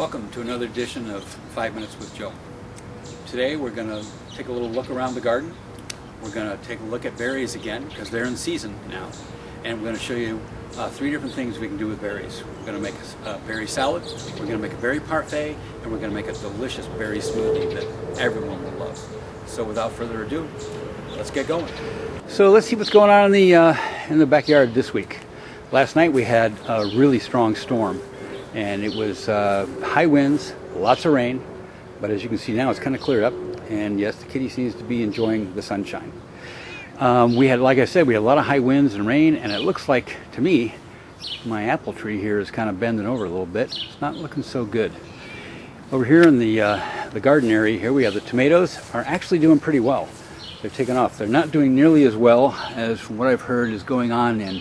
Welcome to another edition of 5 Minutes with Joe. Today we're going to take a little look around the garden. We're going to take a look at berries again because they're in season now. And we're going to show you 3 different things we can do with berries. We're going to make a berry salad, we're going to make a berry parfait, and we're going to make a delicious berry smoothie that everyone will love. So without further ado, let's get going. So let's see what's going on in the backyard this week. Last night we had a really strong storm. And it was high winds, lots of rain, but as you can see now it's kind of cleared up, and yes, the kitty seems to be enjoying the sunshine. We had, like I said, we had a lot of high winds and rain, and it looks like, to me, my apple tree here is kind of bending over a little bit. It's not looking so good. Over here in the garden area here, we have the tomatoes are actually doing pretty well. They're taking off. They're not doing nearly as well as what I've heard is going on in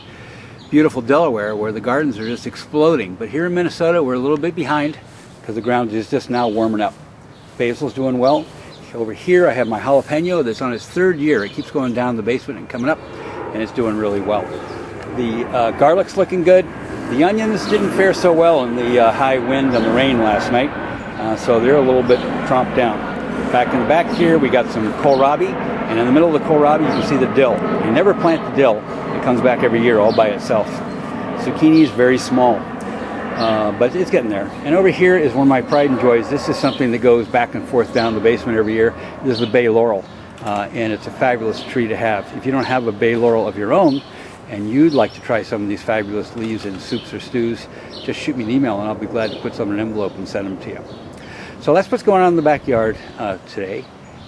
beautiful Delaware, where the gardens are just exploding. But here in Minnesota, we're a little bit behind because the ground is just now warming up. Basil's doing well. Over here, I have my jalapeno that's on its 3rd year. It keeps going down the basement and coming up, and it's doing really well. The garlic's looking good. The onions didn't fare so well in the high wind and the rain last night, so they're a little bit tromped down. Back in the back here, we got some kohlrabi, and in the middle of the kohlrabi, you can see the dill. You never plant the dill. It comes back every year all by itself. Zucchini is very small, but it's getting there. And over here is one of my pride and joys. This is something that goes back and forth down the basement every year. This is the bay laurel, and it's a fabulous tree to have. If you don't have a bay laurel of your own, and you'd like to try some of these fabulous leaves in soups or stews, just shoot me an email and I'll be glad to put some in an envelope and send them to you. So that's what's going on in the backyard today.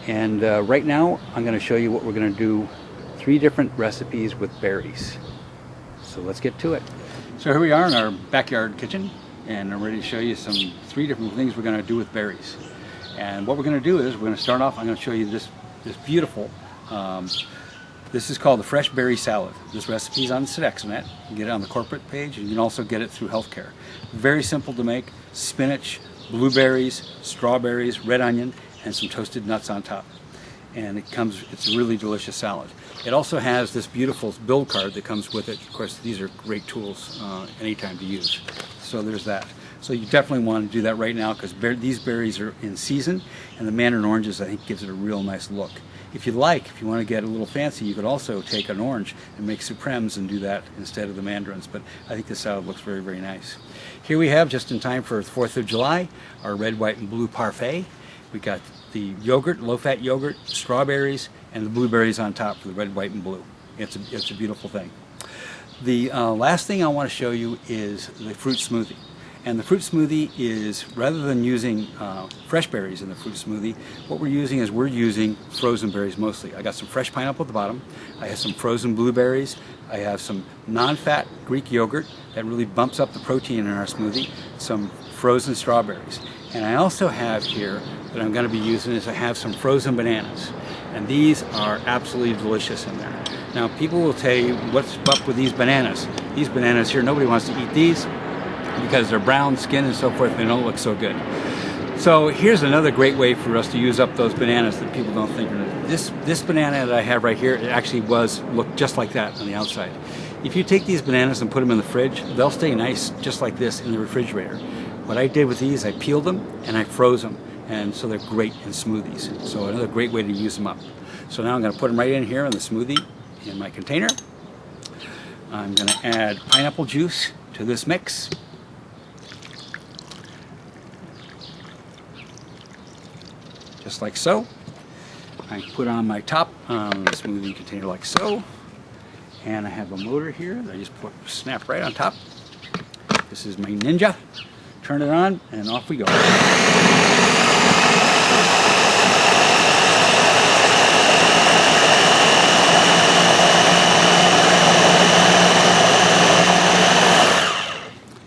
And right now I'm going to show you what we're going to do. 3 different recipes with berries. So let's get to it. So here we are in our backyard kitchen, and I'm ready to show you some 3 different things we're going to do with berries. And what we're going to do is we're going to start off. I'm going to show you this beautiful. This is called the fresh berry salad. This recipe is on Sodexonet. You can get it on the corporate page, and you can also get it through healthcare. Very simple to make. Spinach, blueberries, strawberries, red onion, and some toasted nuts on top. And it's a really delicious salad. It also has this beautiful build card that comes with it. Of course, these are great tools anytime to use. So there's that. So you definitely want to do that right now because these berries are in season, and the mandarin oranges, I think, gives it a real nice look. If you want to get a little fancy, you could also take an orange and make supremes and do that instead of the mandarins. But I think this salad looks very, very nice. Here we have, just in time for the 4th of July, our red, white, and blue parfait. We got the yogurt, low-fat yogurt, strawberries, and the blueberries on top for the red, white, and blue. It's a beautiful thing. The last thing I want to show you is the fruit smoothie. And the fruit smoothie is, rather than using fresh berries in the fruit smoothie, what we're using frozen berries mostly. I got some fresh pineapple at the bottom. I have some frozen blueberries. I have some non-fat Greek yogurt that really bumps up the protein in our smoothie. Some frozen strawberries. And I also have here, that I'm going to be using, is I have some frozen bananas. And these are absolutely delicious in there. Now, people will tell you, what's up with these bananas? These bananas here, nobody wants to eat these because they're brown skin and so forth, they don't look so good. So here's another great way for us to use up those bananas that people don't think are. This banana that I have right here, it actually look just like that on the outside. If you take these bananas and put them in the fridge, they'll stay nice just like this in the refrigerator. What I did with these, I peeled them and I froze them, and so they're great in smoothies. So another great way to use them up. So now I'm going to put them right in here in the smoothie in my container. I'm going to add pineapple juice to this mix. Just like so. I put on my top the smoothie container like so. And I have a motor here that I just snap right on top. This is my Ninja. Turn it on, and off we go.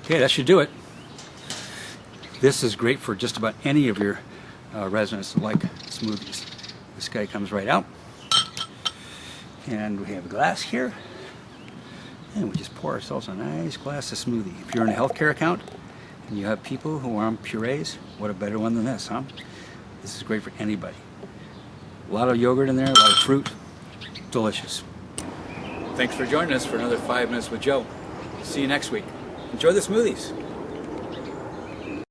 Okay, that should do it. This is great for just about any of your residents that like smoothies. This guy comes right out. And we have a glass here. And we just pour ourselves a nice glass of smoothie. If you're in a healthcare account, and you have people who are on purees, what a better one than this, huh? This is great for anybody. A lot of yogurt in there, a lot of fruit. Delicious. Thanks for joining us for another 5 Minutes with Joe. See you next week. Enjoy the smoothies.